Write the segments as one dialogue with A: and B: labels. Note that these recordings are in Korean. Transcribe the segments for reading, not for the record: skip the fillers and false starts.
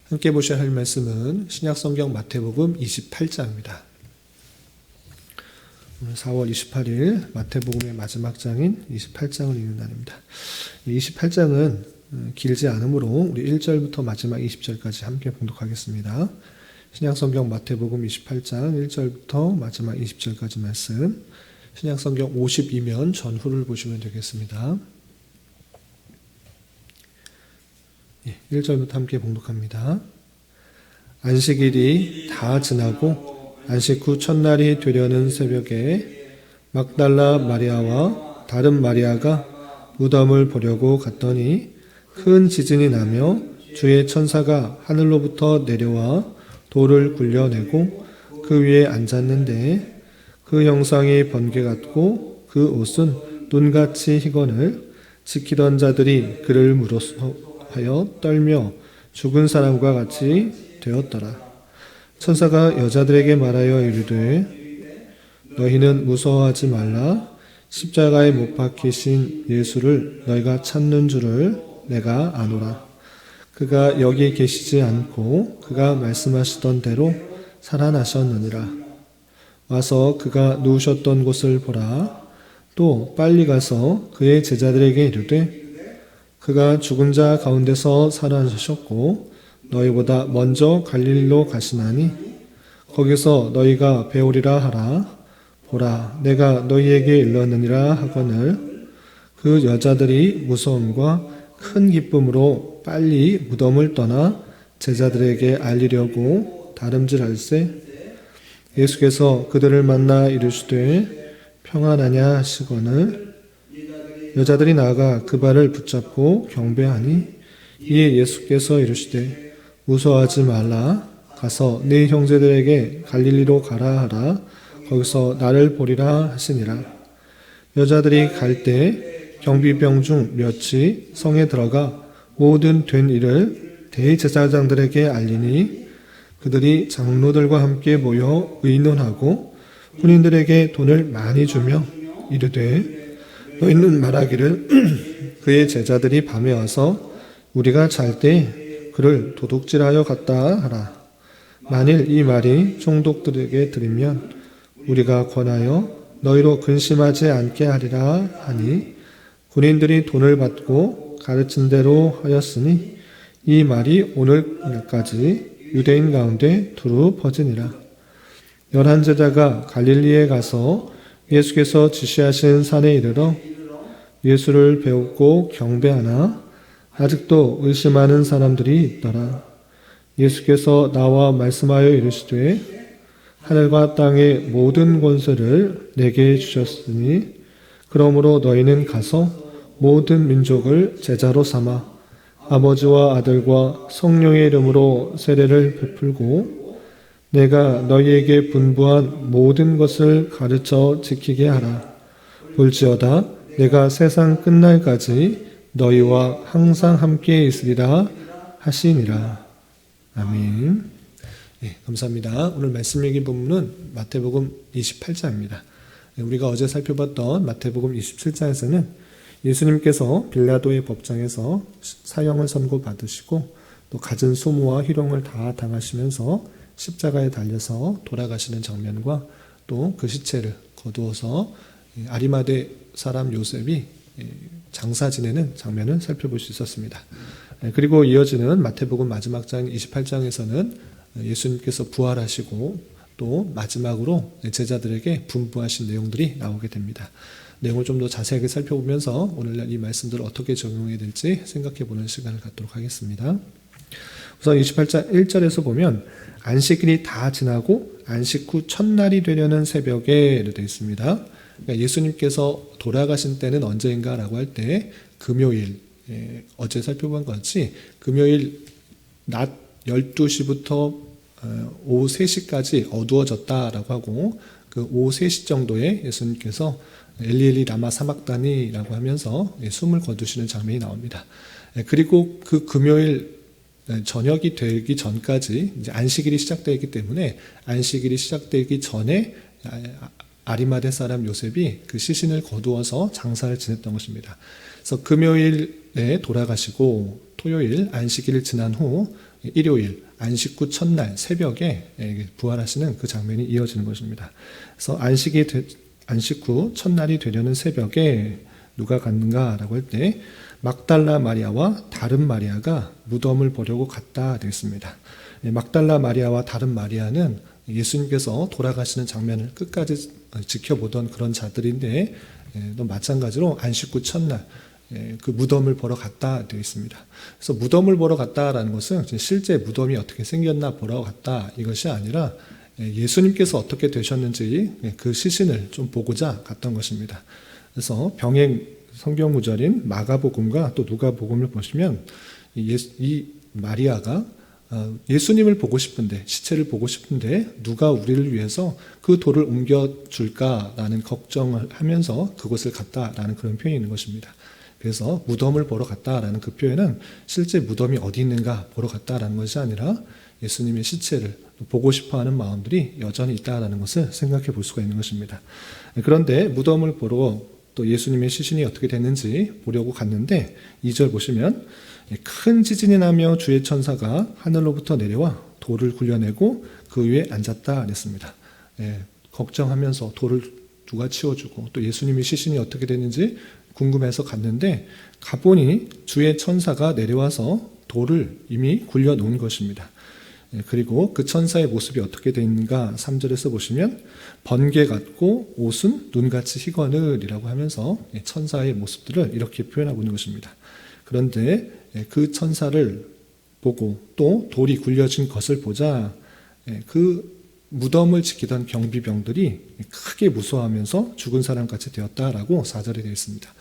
A: 함께 보셔야 할 말씀은 신약성경 마태복음 28장입니다. 오늘 4월 28일 마태복음의 마지막 장인 28장을 읽는 날입니다. 28장은 길지 않으므로 우리 1절부터 마지막 20절까지 함께 봉독하겠습니다. 신약성경 마태복음 28장 1절부터 마지막 20절까지 말씀, 신약성경 52면 전후를 보시면 되겠습니다. 1절부터 함께 봉독합니다. 안식일이 다 지나고 안식 후 첫날이 되려는 새벽에 막달라 마리아와 다른 마리아가 무덤을 보려고 갔더니 큰 지진이 나며 주의 천사가 하늘로부터 내려와 돌을 굴려내고 그 위에 앉았는데 그 형상이 번개 같고 그 옷은 눈같이 희건을 지키던 자들이 그를 물어서 하여 떨며 죽은 사람과 같이 되었더라. 천사가 여자들에게 말하여 이르되 너희는 무서워하지 말라. 십자가에 못 박히신 예수를 너희가 찾는 줄을 내가 아노라. 그가 여기 계시지 않고 그가 말씀하시던 대로 살아나셨느니라. 와서 그가 누우셨던 곳을 보라. 또 빨리 가서 그의 제자들에게 이르되 그가 죽은 자 가운데서 살아나셨고 너희보다 먼저 갈릴리로 가시나니 거기서 너희가 배우리라 하라. 보라, 내가 너희에게 일렀느니라 하거늘 그 여자들이 무서움과 큰 기쁨으로 빨리 무덤을 떠나 제자들에게 알리려고 다름질할세 예수께서 그들을 만나 이르시되 평안하냐 하시거늘 여자들이 나아가 그 발을 붙잡고 경배하니 이에 예수께서 이르시되 무서워하지 말라. 가서 네 형제들에게 갈릴리로 가라 하라. 거기서 나를 보리라 하시니라. 여자들이 갈 때 경비병 중 몇이 성에 들어가 모든 된 일을 대제사장들에게 알리니 그들이 장로들과 함께 모여 의논하고 군인들에게 돈을 많이 주며 이르되 너희는 말하기를 그의 제자들이 밤에 와서 우리가 잘 때 그를 도둑질하여 갔다 하라. 만일 이 말이 총독들에게 들으면 우리가 권하여 너희로 근심하지 않게 하리라 하니 군인들이 돈을 받고 가르친 대로 하였으니 이 말이 오늘까지 유대인 가운데 두루 퍼지니라. 11제자가 갈릴리에 가서 예수께서 지시하신 산에 이르러 예수를 배우고 경배하나 아직도 의심하는 사람들이 있더라. 예수께서 나와 말씀하여 이르시되 하늘과 땅의 모든 권세를 내게 주셨으니 그러므로 너희는 가서 모든 민족을 제자로 삼아 아버지와 아들과 성령의 이름으로 세례를 베풀고 내가 너희에게 분부한 모든 것을 가르쳐 지키게 하라. 볼지어다 내가 세상 끝날까지 너희와 항상 함께 있으리라 하시니라. 아멘. 네, 감사합니다. 오늘 말씀 읽은 본문은 마태복음 28장입니다. 우리가 어제 살펴봤던 마태복음 27장에서는 예수님께서 빌라도의 법정에서 사형을 선고받으시고 또 갖은 수모와 희롱을 다 당하시면서 십자가에 달려서 돌아가시는 장면과 또 그 시체를 거두어서 아리마대 사람 요셉이 장사 지내는 장면을 살펴볼 수 있었습니다. 그리고 이어지는 마태복음 마지막 장 28장에서는 예수님께서 부활하시고 또 마지막으로 제자들에게 분부하신 내용들이 나오게 됩니다. 내용을 좀 더 자세하게 살펴보면서 오늘날 이 말씀들을 어떻게 적용해야 될지 생각해보는 시간을 갖도록 하겠습니다. 우선 28장 1절에서 보면 안식일이 다 지나고 안식 후 첫날이 되려는 새벽에 되어 있습니다. 그러니까 예수님께서 돌아가신 때는 언제인가라고 할 때 금요일, 어제 살펴본 것 같이 금요일 낮 12시부터 오후 3시까지 어두워졌다라고 하고 그 오후 3시 정도에 예수님께서 엘리 라마 사막다니라고 하면서 숨을 거두시는 장면이 나옵니다. 그리고 그 금요일 저녁이 되기 전까지 이제 안식일이 시작되기 때문에 안식일이 시작되기 전에 아리마대 사람 요셉이 그 시신을 거두어서 장사를 지냈던 것입니다. 그래서 금요일에 돌아가시고 토요일 안식일을 지난 후 일요일 안식 후 첫날 새벽에 부활하시는 그 장면이 이어지는 것입니다. 그래서 안식 후 첫날이 되려는 새벽에 누가 갔는가라고 할 때 막달라 마리아와 다른 마리아가 무덤을 보려고 갔다 되겠습니다. 막달라 마리아와 다른 마리아는 예수님께서 돌아가시는 장면을 끝까지 지켜보던 그런 자들인데 또 마찬가지로 안식 후 첫날 그 무덤을 보러 갔다 되어 있습니다. 그래서 무덤을 보러 갔다라는 것은 실제 무덤이 어떻게 생겼나 보러 갔다 이것이 아니라 예수님께서 어떻게 되셨는지 그 시신을 좀 보고자 갔던 것입니다. 그래서 병행 성경 구절인 마가복음과 또 누가복음을 보시면 이 마리아가 예수님을 보고 싶은데, 시체를 보고 싶은데 누가 우리를 위해서 그 돌을 옮겨줄까라는 걱정을 하면서 그곳을 갔다라는 그런 표현이 있는 것입니다. 그래서 무덤을 보러 갔다라는 그 표현은 실제 무덤이 어디 있는가 보러 갔다라는 것이 아니라 예수님의 시체를 보고 싶어하는 마음들이 여전히 있다라는 것을 생각해 볼 수가 있는 것입니다. 그런데 무덤을 보러 또 예수님의 시신이 어떻게 됐는지 보려고 갔는데 2절 보시면 큰 지진이 나며 주의 천사가 하늘로부터 내려와 돌을 굴려내고 그 위에 앉았다 그랬습니다. 걱정하면서 돌을 누가 치워주고 또 예수님의 시신이 어떻게 됐는지 궁금해서 갔는데 가보니 주의 천사가 내려와서 돌을 이미 굴려놓은 것입니다. 그리고 그 천사의 모습이 어떻게 되어 있는가 3절에서 보시면 번개 같고 옷은 눈같이 희거늘이라고 하면서 천사의 모습들을 이렇게 표현하고 있는 것입니다. 그런데 그 천사를 보고 또 돌이 굴려진 것을 보자 그 무덤을 지키던 경비병들이 크게 무서워하면서 죽은 사람같이 되었다라고 4절에 되어 있습니다.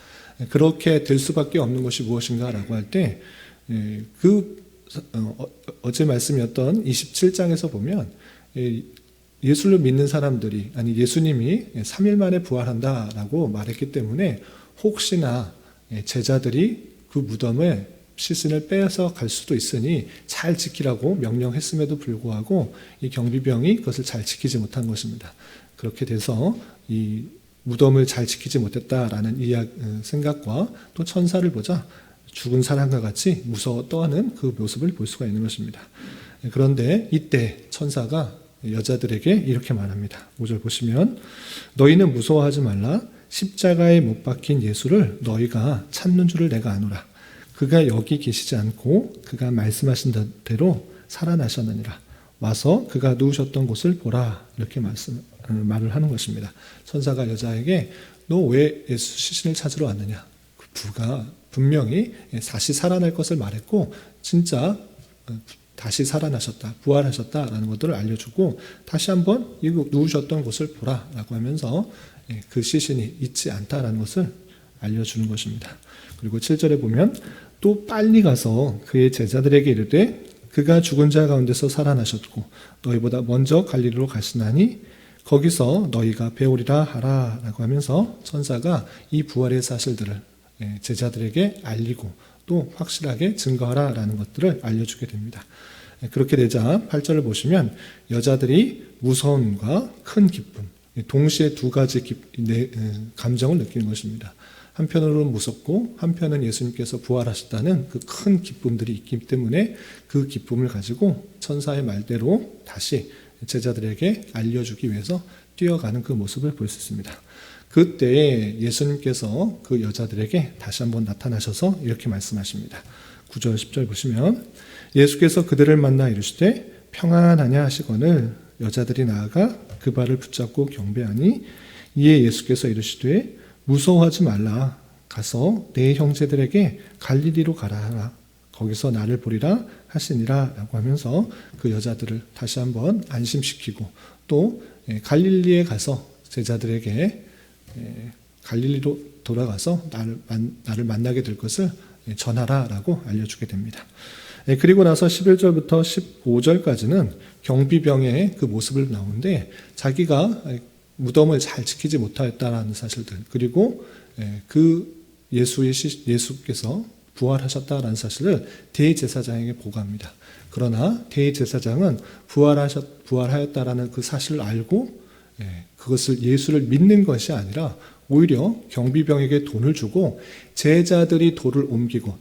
A: 그렇게 될 수밖에 없는 것이 무엇인가라고 할 때 어제 말씀이었던 27장에서 보면 예수를 믿는 사람들이 아니 예수님이 3일 만에 부활한다라고 말했기 때문에 혹시나 제자들이 그 무덤에 시신을 빼서 갈 수도 있으니 잘 지키라고 명령했음에도 불구하고 이 경비병이 그것을 잘 지키지 못한 것입니다. 그렇게 돼서 이 무덤을 잘 지키지 못했다라는 생각과 또 천사를 보자 죽은 사람과 같이 무서워 떠하는 그 모습을 볼 수가 있는 것입니다. 그런데 이때 천사가 여자들에게 이렇게 말합니다. 5절 보시면 너희는 무서워하지 말라. 십자가에 못 박힌 예수를 너희가 찾는 줄을 내가 아노라. 그가 여기 계시지 않고 그가 말씀하신 대로 살아나셨느니라. 와서 그가 누우셨던 곳을 보라. 이렇게 말을 하는 것입니다. 천사가 여자에게 너 왜 예수 시신을 찾으러 왔느냐. 그가 분명히 다시 살아날 것을 말했고 진짜 다시 살아나셨다, 부활하셨다라는 것들을 알려주고 다시 한번 누우셨던 곳을 보라라고 하면서 그 시신이 있지 않다라는 것을 알려주는 것입니다. 그리고 7절에 보면 또 빨리 가서 그의 제자들에게 이르되 그가 죽은 자 가운데서 살아나셨고 너희보다 먼저 갈릴리로 가시나니 거기서 너희가 배우리라 하라라고 하면서 천사가 이 부활의 사실들을 제자들에게 알리고 또 확실하게 증거하라라는 것들을 알려주게 됩니다. 그렇게 되자 8절을 보시면 여자들이 무서움과 큰 기쁨, 동시에 두 가지 감정을 느끼는 것입니다. 한편으로는 무섭고 한편은 예수님께서 부활하셨다는 그 큰 기쁨들이 있기 때문에 그 기쁨을 가지고 천사의 말대로 다시 제자들에게 알려주기 위해서 뛰어가는 그 모습을 볼 수 있습니다. 그때 예수님께서 그 여자들에게 다시 한번 나타나셔서 이렇게 말씀하십니다. 9절 10절 보시면 예수께서 그들을 만나 이르시되 평안하냐 하시거늘 여자들이 나아가 그 발을 붙잡고 경배하니 이에 예수께서 이르시되 무서워하지 말라. 가서 내 형제들에게 갈릴리로 가라 하라. 거기서 나를 보리라 하시니라 라고 하면서 그 여자들을 다시 한번 안심시키고 또 갈릴리에 가서 제자들에게 갈릴리로 돌아가서 나를 만나게 될 것을 전하라라고 알려주게 됩니다. 그리고 나서 11절부터 15절까지는 경비병의 그 모습을 나오는데 자기가 무덤을 잘 지키지 못하였다라는 사실들 그리고 그 예수께서 부활하셨다라는 사실을 대제사장에게 보고합니다. 그러나 대제사장은 부활하였다라는 그 사실을 알고 그것을 예수를 믿는 것이 아니라 오히려 경비병에게 돈을 주고 제자들이 돌을 옮기고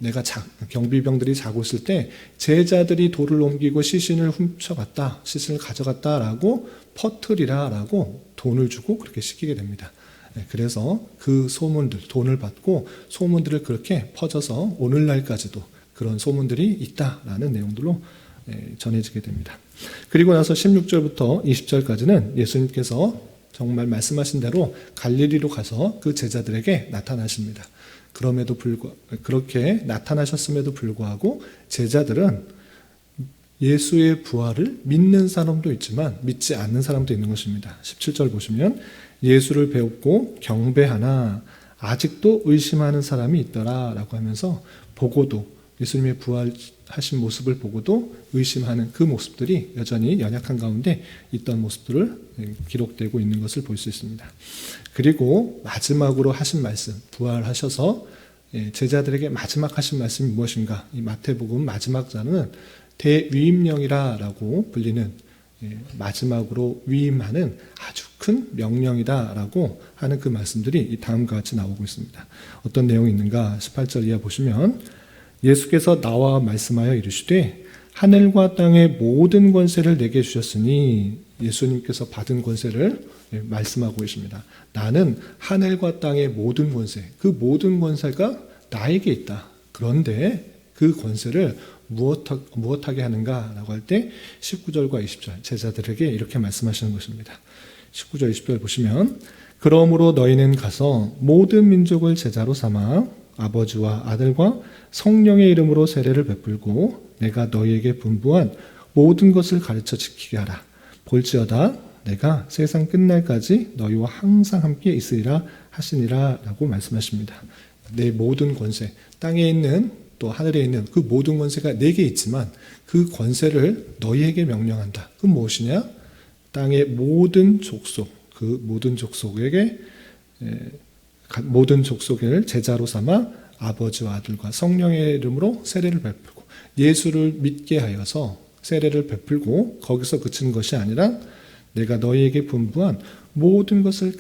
A: 경비병들이 자고 있을 때 제자들이 돌을 옮기고 시신을 훔쳐갔다, 시신을 가져갔다라고 퍼뜨리라라고 돈을 주고 그렇게 시키게 됩니다. 그래서 그 소문들, 돈을 받고 소문들을 그렇게 퍼져서 오늘날까지도 그런 소문들이 있다라는 내용들로 전해지게 됩니다. 그리고 나서 16절부터 20절까지는 예수님께서 정말 말씀하신 대로 갈릴리로 가서 그 제자들에게 나타나십니다. 그렇게 나타나셨음에도 불구하고 제자들은 예수의 부활을 믿는 사람도 있지만 믿지 않는 사람도 있는 것입니다. 17절 보시면 예수를 배웠고 경배하나 아직도 의심하는 사람이 있더라 라고 하면서 보고도 예수님의 부활하신 모습을 보고도 의심하는 그 모습들이 여전히 연약한 가운데 있던 모습들을 기록되고 있는 것을 볼 수 있습니다. 그리고 마지막으로 하신 말씀, 부활하셔서 제자들에게 마지막 하신 말씀이 무엇인가? 이 마태복음 마지막 장은 대위임령이라고 불리는 마지막으로 위임하는 아주 큰 명령이다라고 하는 그 말씀들이 다음과 같이 나오고 있습니다. 어떤 내용이 있는가? 18절 이하 보시면 예수께서 나와 말씀하여 이르시되 하늘과 땅의 모든 권세를 내게 주셨으니 예수님께서 받은 권세를 말씀하고 계십니다. 나는 하늘과 땅의 모든 권세, 그 모든 권세가 나에게 있다. 그런데 그 권세를 무엇하게 하는가라고 할 때 19절과 20절 제자들에게 이렇게 말씀하시는 것입니다. 19절 20절 보시면 그러므로 너희는 가서 모든 민족을 제자로 삼아 아버지와 아들과 성령의 이름으로 세례를 베풀고 내가 너희에게 분부한 모든 것을 가르쳐 지키게 하라. 볼지어다 내가 세상 끝날까지 너희와 항상 함께 있으리라 하시니라 라고 말씀하십니다. 내 모든 권세, 땅에 있는 또 하늘에 있는 그 모든 권세가 내게 있지만 그 권세를 너희에게 명령한다. 그 무엇이냐? 땅의 모든 족속, 그 모든 족속에게 모든 족속을 제자로 삼아 아버지와 아들과 성령의 이름으로 세례를 베풀고 예수를 믿게 하여서 세례를 베풀고 거기서 그치는 것이 아니라 내가 너희에게 분부한 모든 것을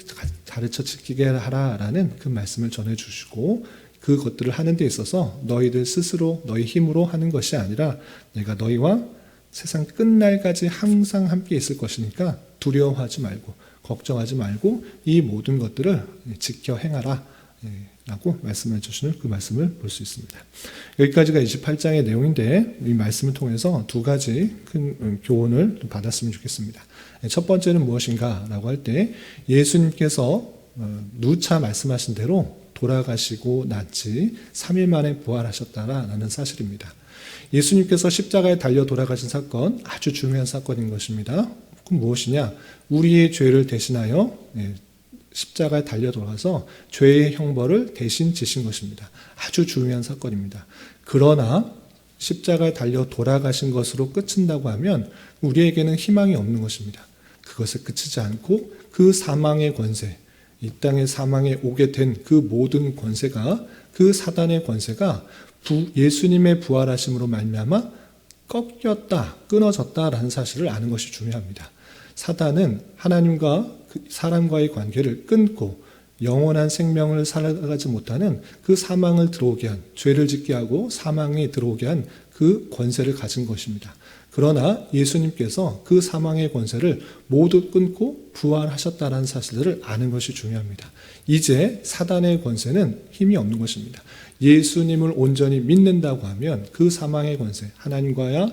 A: 가르쳐 지키게 하라라는 그 말씀을 전해주시고 그것들을 하는 데 있어서 너희들 스스로 너희 힘으로 하는 것이 아니라 내가 너희와 세상 끝날까지 항상 함께 있을 것이니까 두려워하지 말고 걱정하지 말고 이 모든 것들을 지켜 행하라 라고 말씀해 주시는 그 말씀을 볼 수 있습니다. 여기까지가 28장의 내용인데 이 말씀을 통해서 두 가지 큰 교훈을 받았으면 좋겠습니다. 첫 번째는 무엇인가 라고 할 때 예수님께서 누차 말씀하신 대로 돌아가시고 난지 3일 만에 부활하셨다라는 사실입니다. 예수님께서 십자가에 달려 돌아가신 사건 아주 중요한 사건인 것입니다. 그럼 무엇이냐? 우리의 죄를 대신하여 십자가에 달려 돌아가서 죄의 형벌을 대신 지신 것입니다. 아주 중요한 사건입니다. 그러나 십자가에 달려 돌아가신 것으로 끝인다고 하면 우리에게는 희망이 없는 것입니다. 그것에 그치지 않고 그 사망의 권세, 이 땅의 사망에 오게 된 그 모든 권세가 그 사단의 권세가 예수님의 부활하심으로 말미암아 꺾였다, 끊어졌다라는 사실을 아는 것이 중요합니다. 사단은 하나님과 사람과의 관계를 끊고 영원한 생명을 살아가지 못하는 그 사망을 들어오게 한, 죄를 짓게 하고 사망에 들어오게 한 그 권세를 가진 것입니다. 그러나 예수님께서 그 사망의 권세를 모두 끊고 부활하셨다는 사실을 아는 것이 중요합니다. 이제 사단의 권세는 힘이 없는 것입니다. 예수님을 온전히 믿는다고 하면 그 사망의 권세, 하나님과야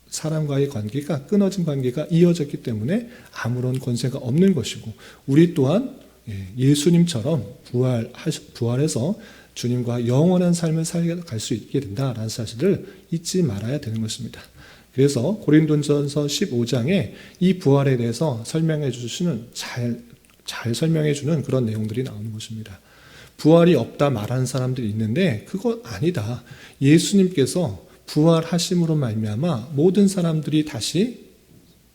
A: 사람과의 관계가 끊어진 관계가 이어졌기 때문에 아무런 권세가 없는 것이고 우리 또한 예수님처럼 부활해서 주님과 영원한 삶을 살아갈 수 있게 된다라는 사실을 잊지 말아야 되는 것입니다. 그래서 고린도전서 15장에 이 부활에 대해서 설명해 주시는 잘 설명해 주는 그런 내용들이 나오는 것입니다. 부활이 없다 말하는 사람들이 있는데 그거 아니다. 예수님께서 부활하심으로 말미암아 모든 사람들이 다시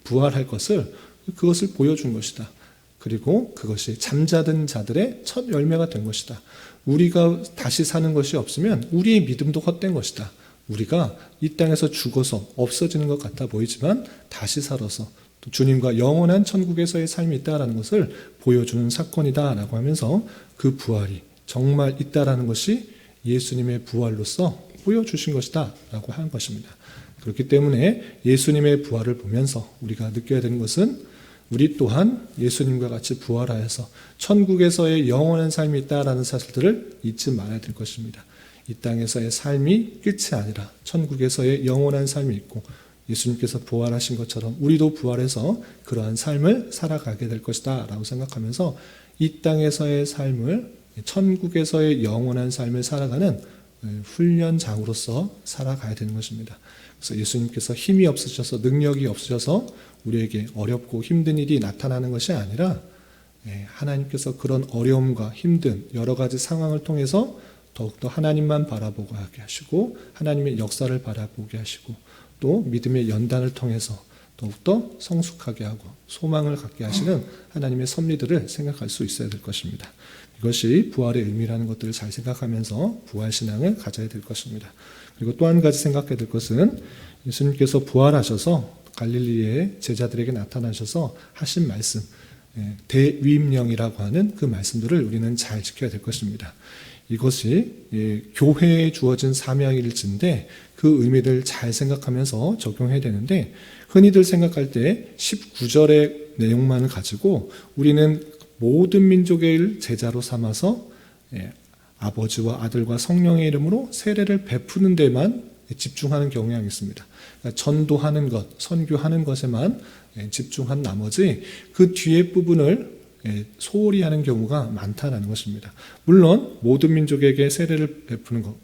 A: 부활할 그것을 보여준 것이다. 그리고 그것이 잠자던 자들의 첫 열매가 된 것이다. 우리가 다시 사는 것이 없으면 우리의 믿음도 헛된 것이다. 우리가 이 땅에서 죽어서 없어지는 것 같아 보이지만 다시 살아서 또 주님과 영원한 천국에서의 삶이 있다라는 것을 보여주는 사건이다라고 하면서 그 부활이 정말 있다라는 것이 예수님의 부활로서 보여주신 것이다라고 한 것입니다. 그렇기 때문에 예수님의 부활을 보면서 우리가 느껴야 되는 것은 우리 또한 예수님과 같이 부활하여서 천국에서의 영원한 삶이 있다라는 사실들을 잊지 말아야 될 것입니다. 이 땅에서의 삶이 끝이 아니라 천국에서의 영원한 삶이 있고 예수님께서 부활하신 것처럼 우리도 부활해서 그러한 삶을 살아가게 될 것이다 라고 생각하면서 이 땅에서의 삶을 천국에서의 영원한 삶을 살아가는 훈련장으로서 살아가야 되는 것입니다. 그래서 예수님께서 힘이 없으셔서 능력이 없으셔서 우리에게 어렵고 힘든 일이 나타나는 것이 아니라 하나님께서 그런 어려움과 힘든 여러 가지 상황을 통해서 더욱더 하나님만 바라보게 하게 하시고 하나님의 역사를 바라보게 하시고 또 믿음의 연단을 통해서 더욱더 성숙하게 하고 소망을 갖게 하시는 하나님의 섭리들을 생각할 수 있어야 될 것입니다. 이것이 부활의 의미라는 것들을 잘 생각하면서 부활신앙을 가져야 될 것입니다. 그리고 또 한 가지 생각해야 될 것은 예수님께서 부활하셔서 갈릴리의 제자들에게 나타나셔서 하신 말씀, 대위임령이라고 하는 그 말씀들을 우리는 잘 지켜야 될 것입니다. 이것이 교회에 주어진 사명일지인데 그 의미를 잘 생각하면서 적용해야 되는데 흔히들 생각할 때 19절의 내용만을 가지고 우리는 모든 민족의 제자로 삼아서 아버지와 아들과 성령의 이름으로 세례를 베푸는 데만 집중하는 경향이 있습니다. 그러니까 전도하는 것, 선교하는 것에만 집중한 나머지 그 뒤에 부분을 소홀히 하는 경우가 많다는 것입니다. 물론 모든 민족에게 세례를 베푸는 것,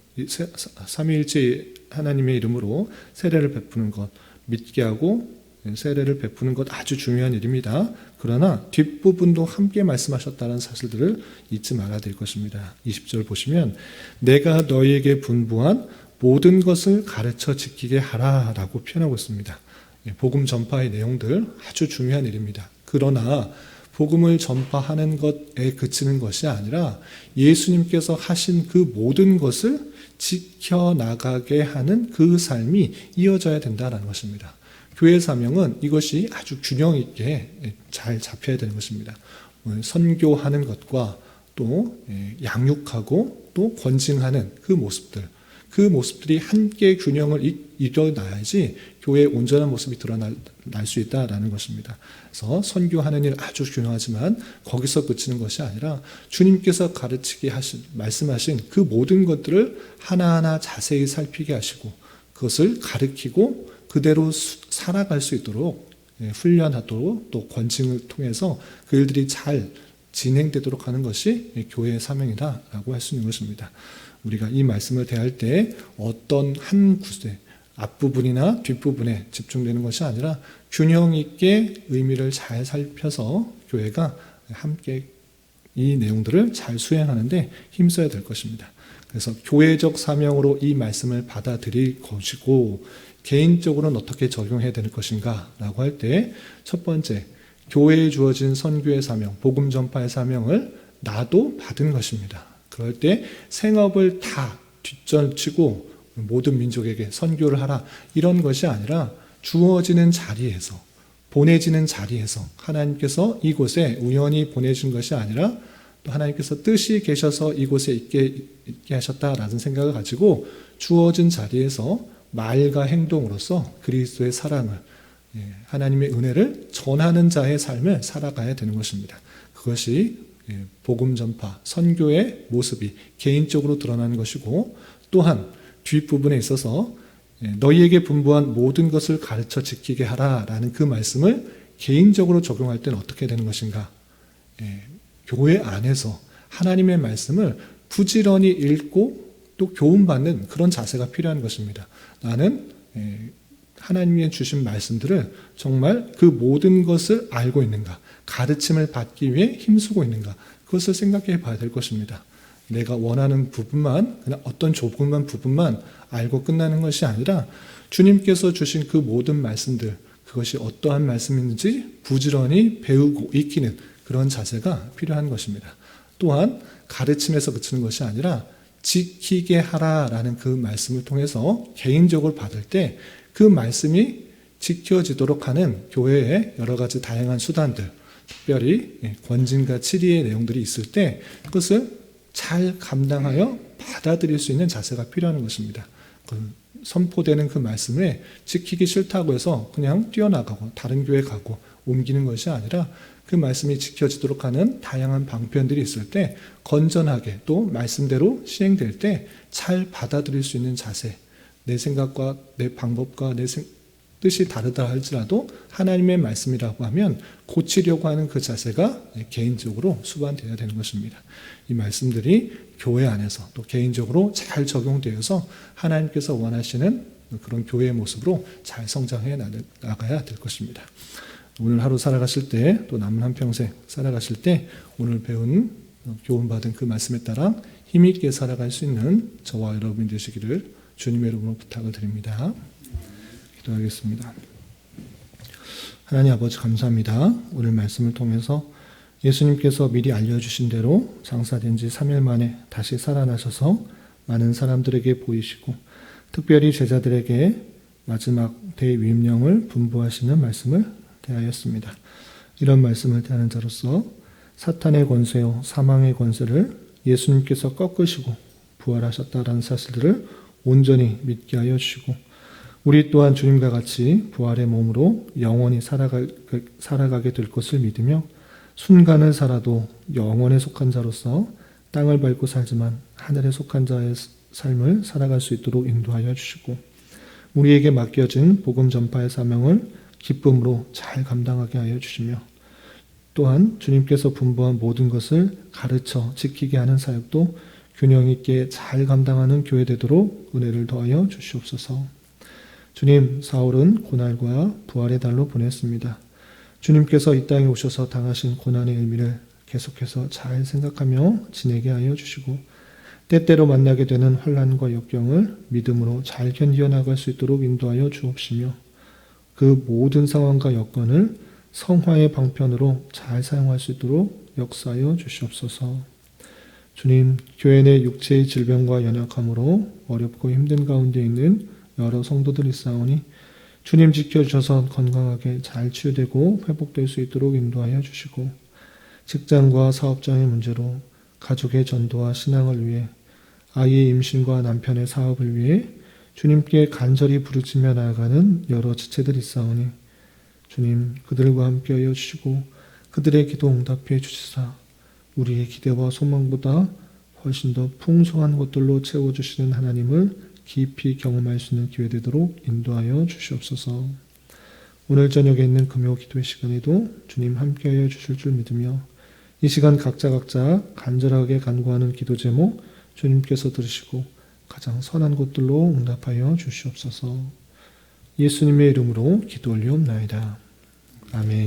A: 삼위일체 하나님의 이름으로 세례를 베푸는 것, 믿게 하고 세례를 베푸는 것 아주 중요한 일입니다. 그러나 뒷부분도 함께 말씀하셨다는 사실들을 잊지 말아야 될 것입니다. 20절 보시면 내가 너희에게 분부한 모든 것을 가르쳐 지키게 하라 라고 표현하고 있습니다. 복음 전파의 내용들 아주 중요한 일입니다. 그러나 복음을 전파하는 것에 그치는 것이 아니라 예수님께서 하신 그 모든 것을 지켜나가게 하는 그 삶이 이어져야 된다는 것입니다. 교회 사명은 이것이 아주 균형 있게 잘 잡혀야 되는 것입니다. 선교하는 것과 또 양육하고 또 권징하는 그 모습들이 함께 균형을 이뤄놔야지 교회의 온전한 모습이 드러날 수 있다라는 것입니다. 그래서 선교하는 일 아주 중요하지만 거기서 그치는 것이 아니라 주님께서 말씀하신 그 모든 것들을 하나하나 자세히 살피게 하시고 그것을 가르치고 그대로 살아갈 수 있도록 훈련하도록 또 권징을 통해서 그 일들이 잘 진행되도록 하는 것이 교회의 사명이다라고 할 수 있는 것입니다. 우리가 이 말씀을 대할 때 어떤 한 구세, 앞부분이나 뒷부분에 집중되는 것이 아니라 균형 있게 의미를 잘 살펴서 교회가 함께 이 내용들을 잘 수행하는데 힘써야 될 것입니다. 그래서 교회적 사명으로 이 말씀을 받아들일 것이고 개인적으로는 어떻게 적용해야 되는 것인가 라고 할 때 첫 번째, 교회에 주어진 선교의 사명, 복음 전파의 사명을 나도 받은 것입니다. 그럴 때 생업을 다 뒷전치고 모든 민족에게 선교를 하라 이런 것이 아니라 주어지는 자리에서 보내지는 자리에서 하나님께서 이곳에 우연히 보내준 것이 아니라 또 하나님께서 뜻이 계셔서 이곳에 있게 하셨다라는 생각을 가지고 주어진 자리에서 말과 행동으로서 그리스도의 사랑을 하나님의 은혜를 전하는 자의 삶을 살아가야 되는 것입니다. 그것이 복음 전파, 선교의 모습이 개인적으로 드러나는 것이고 또한 뒷부분에 있어서 너희에게 분부한 모든 것을 가르쳐 지키게 하라라는 그 말씀을 개인적으로 적용할 때는 어떻게 되는 것인가? 교회 안에서 하나님의 말씀을 부지런히 읽고 또 교훈받는 그런 자세가 필요한 것입니다. 나는 하나님이 주신 말씀들을 정말 그 모든 것을 알고 있는가, 가르침을 받기 위해 힘쓰고 있는가, 그것을 생각해 봐야 될 것입니다. 내가 원하는 부분만, 그냥 어떤 조금만 부분만 알고 끝나는 것이 아니라 주님께서 주신 그 모든 말씀들, 그것이 어떠한 말씀인지 부지런히 배우고 익히는 그런 자세가 필요한 것입니다. 또한 가르침에서 그치는 것이 아니라 지키게 하라라는 그 말씀을 통해서 개인적으로 받을 때 그 말씀이 지켜지도록 하는 교회의 여러 가지 다양한 수단들, 특별히 권징과 치리의 내용들이 있을 때 그것을 잘 감당하여 받아들일 수 있는 자세가 필요한 것입니다. 선포되는 그 말씀에 지키기 싫다고 해서 그냥 뛰어나가고 다른 교회 가고 옮기는 것이 아니라 그 말씀이 지켜지도록 하는 다양한 방편들이 있을 때 건전하게 또 말씀대로 시행될 때 잘 받아들일 수 있는 자세, 내 생각과 내 방법과 내 뜻이 다르다 할지라도 하나님의 말씀이라고 하면 고치려고 하는 그 자세가 개인적으로 수반되어야 되는 것입니다. 이 말씀들이 교회 안에서 또 개인적으로 잘 적용되어서 하나님께서 원하시는 그런 교회의 모습으로 잘 성장해 나가야 될 것입니다. 오늘 하루 살아가실 때 또 남은 한평생 살아가실 때 오늘 배운 교훈받은 그 말씀에 따라 힘있게 살아갈 수 있는 저와 여러분이 되시기를 주님의 이름으로 부탁을 드립니다. 기도하겠습니다. 하나님 아버지 감사합니다. 오늘 말씀을 통해서 예수님께서 미리 알려주신 대로 장사된 지 3일 만에 다시 살아나셔서 많은 사람들에게 보이시고 특별히 제자들에게 마지막 대위임령을 분부하시는 말씀을 대하였습니다. 이런 말씀을 대하는 자로서 사탄의 권세요 사망의 권세를 예수님께서 꺾으시고 부활하셨다라는 사실들을 온전히 믿게 하여 주시고 우리 또한 주님과 같이 부활의 몸으로 영원히 살아가게 될 것을 믿으며 순간을 살아도 영원에 속한 자로서 땅을 밟고 살지만 하늘에 속한 자의 삶을 살아갈 수 있도록 인도하여 주시고 우리에게 맡겨진 복음 전파의 사명을 기쁨으로 잘 감당하게 하여 주시며 또한 주님께서 분부한 모든 것을 가르쳐 지키게 하는 사역도 균형 있게 잘 감당하는 교회 되도록 은혜를 더하여 주시옵소서. 주님, 사울은 고난과 부활의 달로 보냈습니다. 주님께서 이 땅에 오셔서 당하신 고난의 의미를 계속해서 잘 생각하며 지내게 하여 주시고 때때로 만나게 되는 환난과 역경을 믿음으로 잘 견디어나갈 수 있도록 인도하여 주옵시며 그 모든 상황과 여건을 성화의 방편으로 잘 사용할 수 있도록 역사하여 주시옵소서. 주님, 교회 내 육체의 질병과 연약함으로 어렵고 힘든 가운데 있는 여러 성도들이 있사오니 주님 지켜주셔서 건강하게 잘 치유되고 회복될 수 있도록 인도하여 주시고 직장과 사업장의 문제로 가족의 전도와 신앙을 위해 아이의 임신과 남편의 사업을 위해 주님께 간절히 부르짖며 나아가는 여러 지체들이 있사오니 주님 그들과 함께하여 주시고 그들의 기도 응답해 주시사 우리의 기대와 소망보다 훨씬 더 풍성한 것들로 채워주시는 하나님을 깊이 경험할 수 있는 기회 되도록 인도하여 주시옵소서. 오늘 저녁에 있는 금요 기도의 시간에도 주님 함께하여 주실 줄 믿으며 이 시간 각자 간절하게 간구하는 기도 제목 주님께서 들으시고 가장 선한 것들로 응답하여 주시옵소서. 예수님의 이름으로 기도 올리옵나이다. 아멘.